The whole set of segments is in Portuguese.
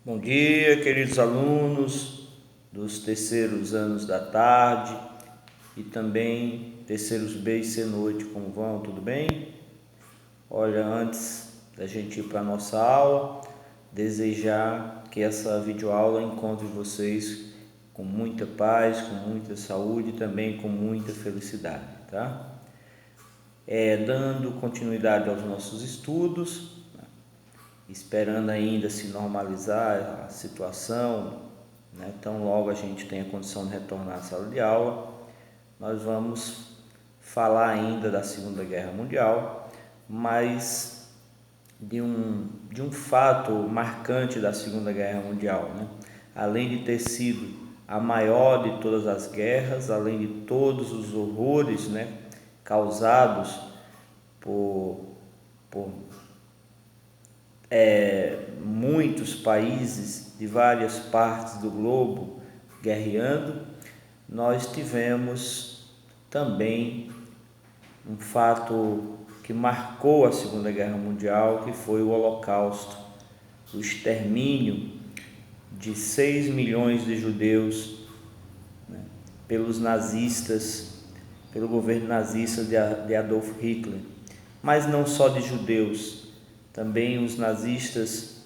Bom dia, queridos alunos dos terceiros anos da tarde e também terceiros B e C noite, como vão? Tudo bem? Olha, antes da gente ir para a nossa aula, desejar que essa videoaula encontre vocês com muita paz, com muita saúde e também com muita felicidade, tá? Dando continuidade aos nossos estudos, esperando ainda se normalizar a situação, né? Tão logo a gente tem a condição de retornar à sala de aula, nós vamos falar ainda da Segunda Guerra Mundial, mas de um fato marcante da Segunda Guerra Mundial, né? Além de ter sido a maior de todas as guerras, além de todos os horrores, né, causados por muitos países de várias partes do globo guerreando, nós tivemos também um fato que marcou a Segunda Guerra Mundial, que foi o Holocausto, o extermínio de 6 milhões de judeus, né, pelos nazistas, pelo governo nazista de Adolf Hitler. Mas não só de judeus, também os nazistas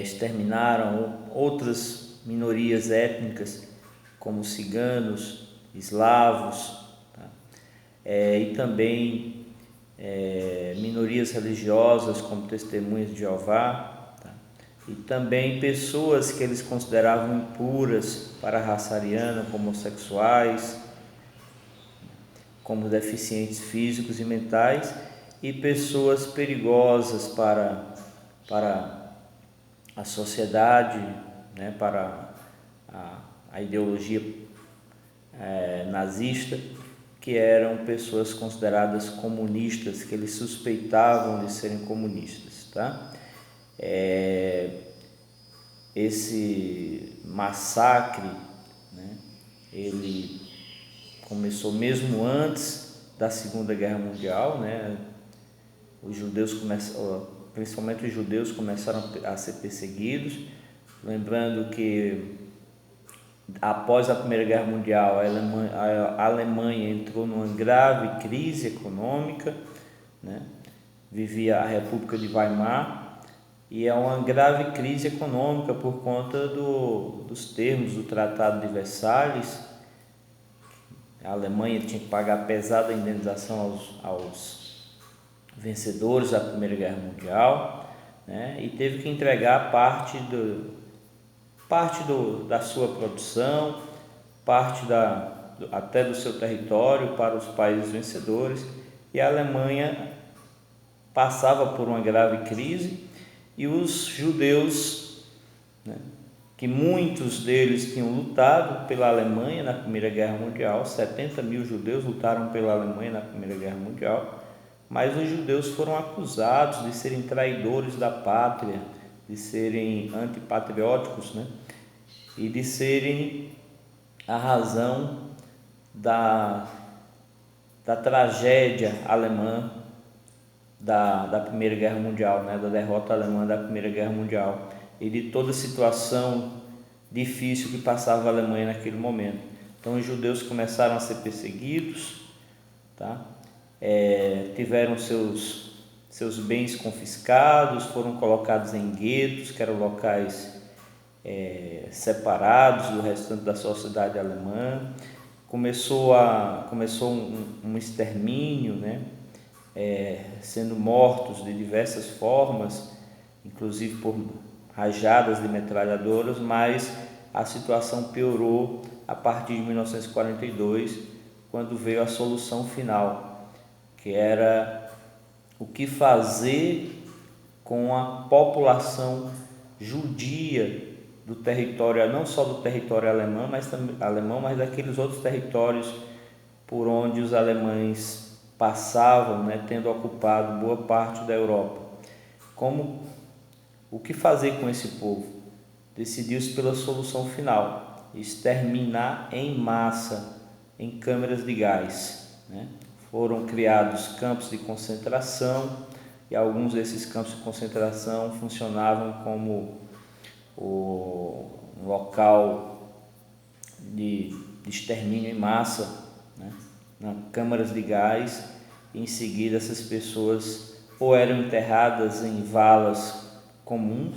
exterminaram outras minorias étnicas, como ciganos, eslavos, tá? E também minorias religiosas, como testemunhas de Jeová, tá? E também pessoas que eles consideravam impuras para a raça ariana, como homossexuais, como deficientes físicos e mentais, e pessoas perigosas para a sociedade, né, para a ideologia nazista, que eram pessoas consideradas comunistas, que eles suspeitavam de serem comunistas, tá? Esse massacre, né, ele começou mesmo antes da Segunda Guerra Mundial, né? Os judeus principalmente os judeus começaram a ser perseguidos. Lembrando que após a Primeira Guerra Mundial, a Alemanha entrou numa grave crise econômica, né? Vivia a República de Weimar, e é uma grave crise econômica por conta dos termos do Tratado de Versalhes. A Alemanha tinha que pagar pesada indenização aos vencedores da Primeira Guerra Mundial, né? E teve que entregar parte da sua produção, até do seu território para os países vencedores, e a Alemanha passava por uma grave crise, e os judeus, né, que muitos deles tinham lutado pela Alemanha na Primeira Guerra Mundial, 70 mil judeus lutaram pela Alemanha na Primeira Guerra Mundial, mas os judeus foram acusados de serem traidores da pátria, de serem antipatrióticos, né, e de serem a razão da tragédia alemã da Primeira Guerra Mundial, né, da derrota alemã da Primeira Guerra Mundial, e de toda a situação difícil que passava a Alemanha naquele momento. Então os judeus começaram a ser perseguidos, tá? Tiveram seus bens confiscados, foram colocados em guetos, que eram locais separados do restante da sociedade alemã. Começou um extermínio, né? Sendo mortos de diversas formas, inclusive por rajadas de metralhadoras, mas a situação piorou a partir de 1942, quando veio a solução final, que era o que fazer com a população judia do território, não só do território alemão, mas daqueles outros territórios por onde os alemães passavam, né, tendo ocupado boa parte da Europa. O que fazer com esse povo? Decidiu-se pela solução final: exterminar em massa em câmeras de gás, né? Foram criados campos de concentração, e alguns desses campos de concentração funcionavam um local de extermínio em massa, né, nas câmaras de gás. Em seguida, essas pessoas ou eram enterradas em valas comuns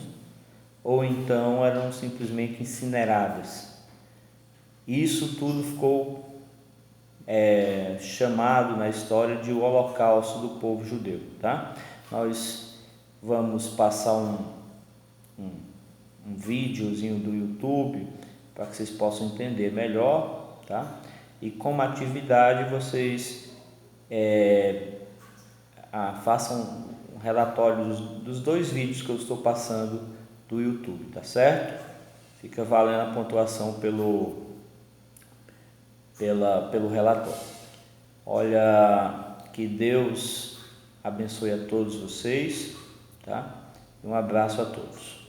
ou então eram simplesmente incineradas. Isso tudo ficou chamado na história de o Holocausto do povo judeu, tá? Nós vamos passar um videozinho do YouTube para que vocês possam entender melhor, tá? E como atividade vocês façam um relatório dos 2 vídeos que eu estou passando do YouTube, tá certo? Fica valendo a pontuação pelo relatório. Olha, que Deus abençoe a todos vocês, tá? Um abraço a todos.